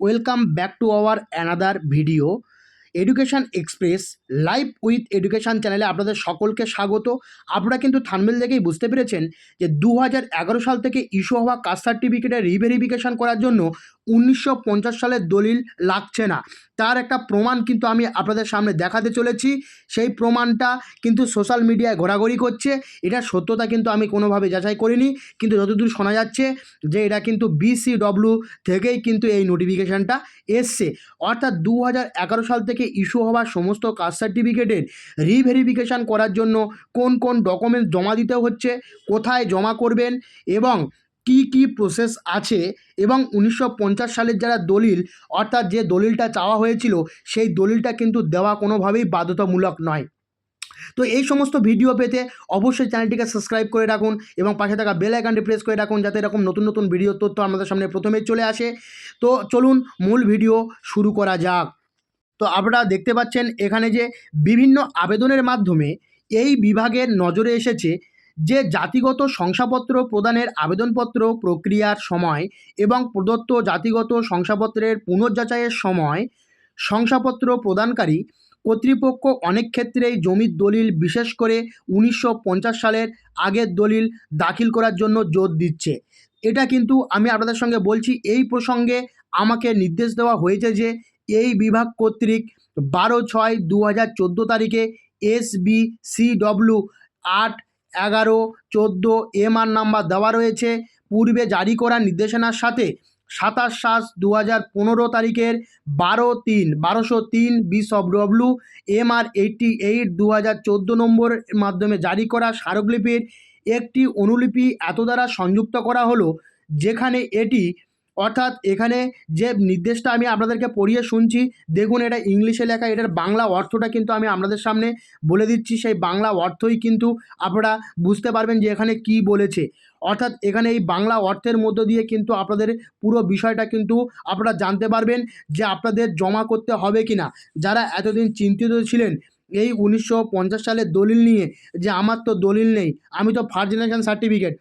Welcome back to our another video. Education express live with education চ্যানেলে আপনাদের সকলকে স্বাগত। আপনারা কিন্তু থাম্বনেল দেখেই বুঝতে পেরেছেন যে 2011 সাল থেকে ইস্যু হওয়া কাস্ট সার্টিফিকেটের রিভেরিফিকেশন করার জন্য 1950 সালের দলিল লাগছে না। তার একটা প্রমাণ কিন্তু আমি আপনাদের সামনে দেখাতে চলেছি। সেই প্রমাণটা কিন্তু সোশ্যাল মিডিয়ায় ঘোরাঘুরি করছে। এটার সত্যতা কিন্তু আমি কোনোভাবে যাচাই করিনি, কিন্তু যতদূর শোনা যাচ্ছে যে এটা কিন্তু BCW থেকেই কিন্তু এই নোটিফিকেশানটা এসছে। অর্থাৎ 2011 সাল থেকে ইস্যু হওয়া সমস্ত কাস্ট সার্টিফিকেটের রিভেরিফিকেশান করার জন্য কোন কোন ডকুমেন্টস জমা দিতে হচ্ছে, কোথায় জমা করবেন এবং কি কি প্রসেস আছে, এবং 1950 সালের যারা দলিল, অর্থাৎ যে দলিলটা চাওয়া হয়েছিল সেই দলিলটা কিন্তু দেওয়া কোনোভাবেই বাধ্যতামূলক নয়। তো এই সমস্ত ভিডিও পেতে অবশ্যই চ্যানেলটিকে সাবস্ক্রাইব করে রাখুন এবং পাশে থাকা বেল আইকনটি প্রেস করে রাখুন, যাতে এরকম নতুন নতুন ভিডিও তথ্য আমাদের সামনে প্রথমেই চলে আসে। তো চলুন মূল ভিডিও শুরু করা যাক। তো আপনারা দেখতে পাচ্ছেন এখানে যে বিভিন্ন আবেদনের মাধ্যমে এই বিভাগের নজরে এসেছে যে জাতিগত শংসাপত্র প্রদানের আবেদনপত্র প্রক্রিয়ার সময় এবং প্রদত্ত জাতিগত শংসাপত্রের পুনর্যাচাইয়ের সময় শংসাপত্র প্রদানকারী কর্তৃপক্ষ অনেক ক্ষেত্রেই জমির দলিল, বিশেষ করে 1950 সালের আগের দলিল দাখিল করার জন্য জোর দিচ্ছে। এটা কিন্তু আমি আপনাদের সঙ্গে বলছি, এই প্রসঙ্গে আমাকে নির্দেশ দেওয়া হয়েছে যে এই বিভাগ কর্তৃক 12/6/2014 তারিখে SBCW 8/11/14 MR নাম্বার দেওয়া রয়েছে। পূর্বে জারি করা নির্দেশনার সাথে 27/7/2015 তারিখের 12/3/1203 BCW MR 88/2014 নম্বরের মাধ্যমে জারি করা স্মারকলিপির একটি অনুলিপি এত দ্বারা সংযুক্ত করা হলো, যেখানে এটি, অর্থাৎ এখানে যে নির্দেশটা আমি আপনাদেরকে পড়িয়ে শুনছি, দেখুন এটা ইংলিশে লেখা, এটার বাংলা অর্থটা কিন্তু আমি আপনাদের সামনে বলে দিচ্ছি। সেই বাংলা অর্থই কিন্তু আপনারা বুঝতে পারবেন যে এখানে কি বলেছে। অর্থাৎ এখানে এই বাংলা অর্থের মধ্য দিয়ে কিন্তু আপনাদের পুরো বিষয়টা কিন্তু আপনারা জানতে পারবেন যে আপনাদের জমা করতে হবে কি না। যারা এতদিন চিন্তিত ছিলেন এই 1950 সালের দলিল নিয়ে, যে আমার তো দলিল নেই, আমি তো ফার্স্ট জেনারেশন সার্টিফিকেট,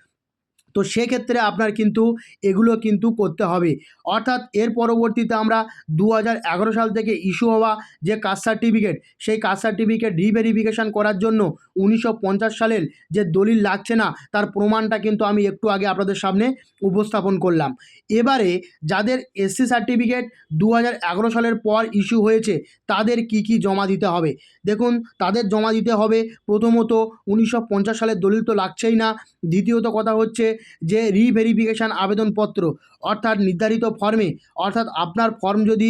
তো সেক্ষেত্রে আপনার কিন্তু এগুলো কিন্তু করতে হবে। অর্থাৎ এর পরবর্তীতে আমরা 2011 সাল থেকে ইস্যু হওয়া যে কাস্ট সার্টিফিকেট, সেই কাস্ট সার্টিফিকেট রিভেরিফিকেশান করার জন্য 1950 সালের যে দলিল লাগছে না, তার প্রমাণটা কিন্তু আমি একটু আগে আপনাদের সামনে উপস্থাপন করলাম। এবারে যাদের SC সার্টিফিকেট 2011 সালের পর ইস্যু হয়েছে, তাদের কি কি জমা দিতে হবে। দেখুন, তাদের জমা দিতে হবে প্রথমত 1950 সালের দলিল তো লাগছেই না। দ্বিতীয়ত কথা হচ্ছে যে রিভেরিফিকেশান আবেদনপত্র, অর্থাৎ নির্ধারিত ফর্মে, অর্থাৎ আপনার ফর্ম যদি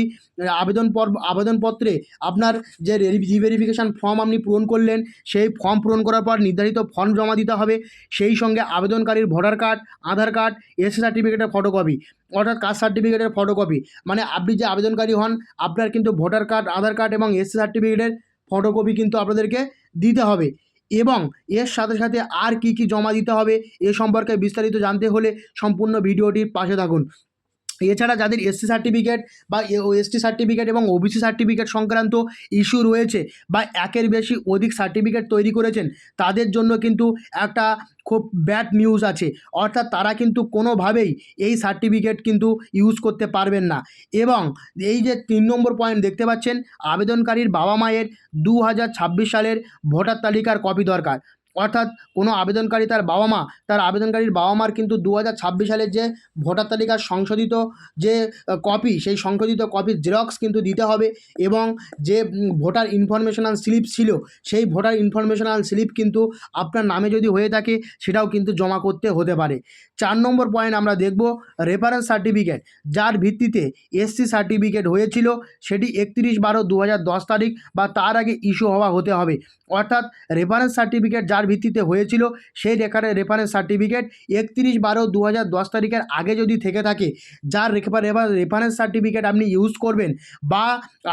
আবেদনপত্রে আপনার যে রিভেরিফিকেশান ফর্ম আপনি পূরণ করলেন, সেই ফর্ম পূরণ করার পর নির্ধারিত ফর্ম জমা দিতে হবে। সেই সঙ্গে আবেদনকারীর ভোটার কার্ড, আধার কার্ড, SC সার্টিফিকেটের ফটোকপি, অর্থাৎ কাস্ট সার্টিফিকেটের ফটোকপি, মানে আপনি যে আবেদনকারী হন আপনার কিন্তু ভোটার কার্ড, আধার কার্ড এবং SC সার্টিফিকেটের ফটোকপি কিন্তু আপনাদেরকে দিতে হবে। এবং এর সাথে সাথে আর কি কি জমা দিতে হবে এ সম্পর্কে বিস্তারিত জানতে হলে সম্পূর্ণ ভিডিওটির পাশে থাকুন। এছাড়া যাদের SC সার্টিফিকেট বা ST সার্টিফিকেট এবং OBC সার্টিফিকেট সংক্রান্ত ইস্যু রয়েছে বা একের বেশি অধিক সার্টিফিকেট তৈরি করেছেন, তাদের জন্য কিন্তু একটা খুব ব্যাড নিউজ আছে। অর্থাৎ তারা কিন্তু কোনোভাবেই এই সার্টিফিকেট কিন্তু ইউজ করতে পারবেন না। এবং এই যে 3 নম্বর পয়েন্ট দেখতে পাচ্ছেন, আবেদনকারীর বাবা মায়ের 2026 সালের ভোটার তালিকার কপি দরকার। অর্থাৎ কোনো আবেদনকারী তার আবেদনকারীর বাবা মার কিন্তু 2026 সালের যে ভোটার তালিকার সংশোধিত যে কপি, সেই সংশোধিত কপির জেরক্স কিন্তু দিতে হবে। এবং যে ভোটার ইনফরমেশনাল স্লিপ ছিল, সেই ভোটার ইনফরমেশনাল স্লিপ কিন্তু আপনার নামে যদি হয়ে থাকে সেটাও কিন্তু জমা করতে হতে পারে। 4 নম্বর পয়েন্ট আমরা দেখব রেফারেন্স সার্টিফিকেট, যার ভিত্তিতে SC সার্টিফিকেট হয়েছিল সেটি 31/12/2010 তারিখ বা তার আগে ইস্যু হওয়া হতে হবে। অর্থাৎ রেফারেন্স সার্টিফিকেট যার ভিত্তিতে হয়েছিল সেই রেফারেন্স সার্টিফিকেট 31/12/2010 তারিখের আগে যদি থেকে থাকে, যার রেফারেন্স সার্টিফিকেট আপনি ইউজ করবেন বা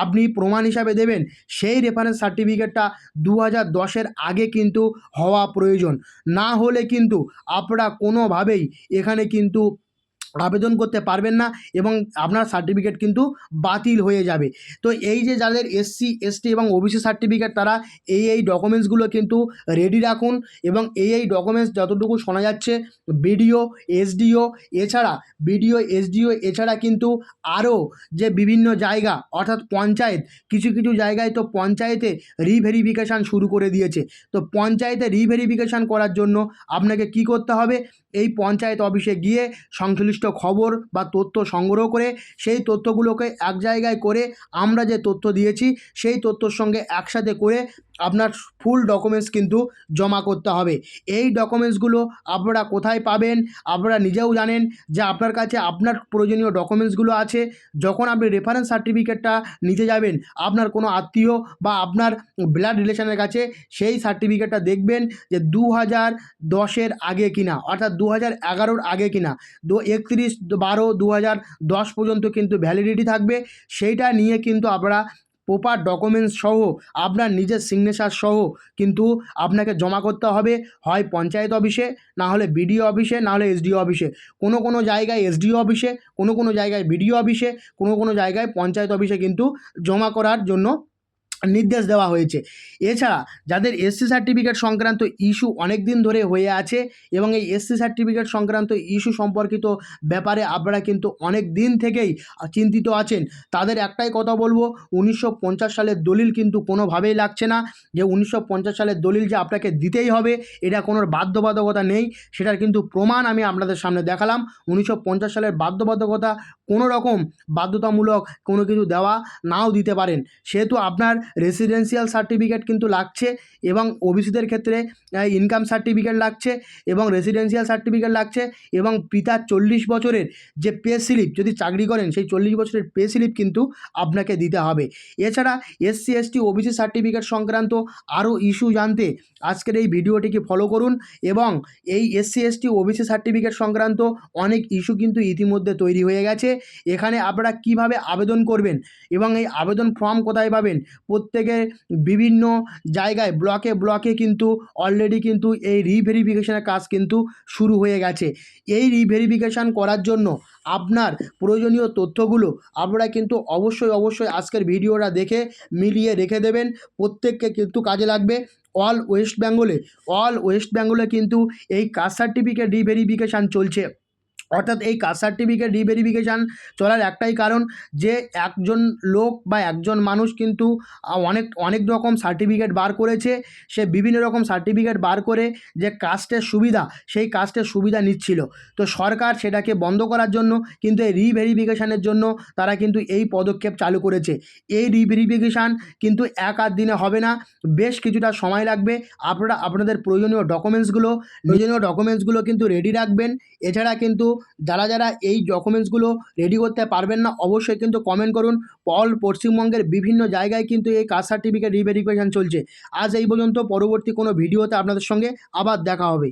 আপনি প্রমাণ হিসাবে দেবেন, সেই রেফারেন্স সার্টিফিকেটটা 2010-এর আগে কিন্তু হওয়া প্রয়োজন। না হলে কিন্তু আপনারা কোনোভাবেই এখানে কিন্তু আবেদন করতে পারবেন না এবং আপনার সার্টিফিকেট কিন্তু বাতিল হয়ে যাবে। তো এই যে যাদের এসসি, এসটি এবং ওবিসি সার্টিফিকেট, তারা এই ডকুমেন্টসগুলো কিন্তু রেডি রাখুন এবং এই ডকুমেন্টস যতটুকু শোনা যাচ্ছে বিডিও, এসডিও এছাড়া এছাড়া কিন্তু আরও যে বিভিন্ন জায়গা অর্থাৎ পঞ্চায়েত, কিছু কিছু জায়গায় তো পঞ্চায়েতে রিভেরিফিকেশান শুরু করে দিয়েছে। তো পঞ্চায়েতে রিভেরিফিকেশান করার জন্য আপনাকে কি করতে হবে, এই পঞ্চায়েত অফিসে গিয়ে সংশ্লিষ্ট খবর বা তথ্য সংগ্রহ করে সেই তথ্যগুলোকে এক জায়গায় করে আমরা যে তথ্য দিয়েছি সেই তথ্যর সঙ্গে একসাথে করে আপনার ফুল ডকুমেন্টস কিন্তু জমা করতে হবে। এই ডকুমেন্টসগুলো আপনারা কোথায় পাবেন? আপনারা নিজেও জানেন যে আপনার কাছে আপনার প্রয়োজনীয় ডকুমেন্টসগুলো আছে। যখন আপনি রেফারেন্স সার্টিফিকেটটা নিতে যাবেন আপনার কোনো আত্মীয় বা আপনার ব্লাড রিলেশনের কাছে, সেই সার্টিফিকেটটা দেখবেন যে 2010-এর আগে কিনা, অর্থাৎ 2011-র আগে কিনা। 31/12/2010 পর্যন্ত কিন্তু ভ্যালিডিটি থাকবে। সেইটা নিয়ে কিন্তু আপনারা প্রপার ডকুমেন্টস সহ আপনার নিজের সিগনেচার সহ কিন্তু আপনাকে জমা করতে হবে, হয় পঞ্চায়েত অফিসে, না হলে বিডিও অফিসে, না হলে এসডিও অফিসে। কোনো কোনো জায়গায় এসডিও অফিসে, কোনো কোনো জায়গায় বিডিও অফিসে, কোনো কোনো জায়গায় পঞ্চায়েত অফিসে কিন্তু জমা করার জন্য নির্দেশ দেওয়া হয়েছে। এছাড়া যাদের এসসি সার্টিফিকেট সংক্রান্ত ইস্যু অনেক দিন ধরে হয়ে আছে এবং এই এসসি সার্টিফিকেট সংক্রান্ত ইস্যু সম্পর্কিত ব্যাপারে আপনারা কিন্তু অনেক দিন থেকেই চিন্তিত আছেন, তাদের একটাই কথা বলবো, 1950 সালের দলিল কিন্তু কোনোভাবেই লাগছে না। যে 1950 সালের দলিল যে আপনাকে দিতেই হবে এটা কোনো বাধ্যবাধকতা নেই, সেটার কিন্তু প্রমাণ আমি আপনাদের সামনে দেখালাম। 1950 সালের বাধ্যবাধকতা কোনো রকম বাধ্যতামূলক কোনো কিছু দেওয়া নাও দিতে পারেন, সেহেতু আপনার রেসিডেন্সিয়াল সার্টিফিকেট কিন্তু লাগছে এবং ওবিসিদের ক্ষেত্রে ইনকাম সার্টিফিকেট লাগছে এবং রেসিডেন্সিয়াল সার্টিফিকেট লাগছে এবং পিতার 40 বছরের যে পে স্লিপ, যদি চাকরি করেন সেই 40 বছরের পে স্লিপ কিন্তু আপনাকে দিতে হবে। এছাড়া এসসি, এসটি, ওবিসি সার্টিফিকেট সংক্রান্ত আরও ইস্যু জানতে আজকের এই ভিডিওটিকে ফলো করুন এবং এই এসসি, এসটি, ওবিসি সার্টিফিকেট সংক্রান্ত অনেক ইস্যু কিন্তু ইতিমধ্যে তৈরি হয়ে গেছে। এখানে আপনারা কিভাবে আবেদন করবেন এবং এই আবেদন ফর্ম কোথায় পাবেন, প্রত্যেকের বিভিন্ন জায়গায় ব্লকে ব্লকে কিন্তু অলরেডি কিন্তু এই রিভেরিফিকেশনের কাজ কিন্তু শুরু হয়ে গেছে। এই রিভেরিফিকেশান করার জন্য আপনার প্রয়োজনীয় তথ্যগুলো আপনারা কিন্তু অবশ্যই আজকের ভিডিওটা দেখে মিলিয়ে রেখে দেবেন, প্রত্যেককে কিন্তু কাজে লাগবে। অল ওয়েস্ট বেঙ্গলে কিন্তু এই কাস্ট সার্টিফিকেট রিভেরিফিকেশান চলছে। অর্থাৎ এই কাস্ট সার্টিফিকেট রিভেরিফিকেশান চলার একটাই কারণ যে একজন লোক বা একজন মানুষ কিন্তু অনেক রকম সার্টিফিকেট বার করেছে, সে বিভিন্ন রকম সার্টিফিকেট বার করে যে কাস্টের সুবিধা, সেই কাস্টের সুবিধা নিচ্ছিল। তো সরকার সেটাকে বন্ধ করার জন্য কিন্তু এই রিভেরিফিকেশানের জন্য তারা কিন্তু এই পদক্ষেপ চালু করেছে। এই রিভেরিফিকেশান কিন্তু এক আধ দিনে হবে না, বেশ কিছুটা সময় লাগবে। আপনারা আপনাদের প্রয়োজনীয় ডকুমেন্টসগুলো কিন্তু রেডি রাখবেন। এছাড়া কিন্তু যারা এই ডকুমেন্টসগুলো রেডি করতে পারবেন না অবশ্যই কিন্তু কমেন্ট করুন। পশ্চিমবঙ্গের বিভিন্ন জায়গায় কিন্তু এই কাস্ট সার্টিফিকেট রিভেরিফিকেশান চলছে। আজ এই পর্যন্ত, পরবর্তী কোনো ভিডিওতে আপনাদের সঙ্গে আবার দেখা হবে।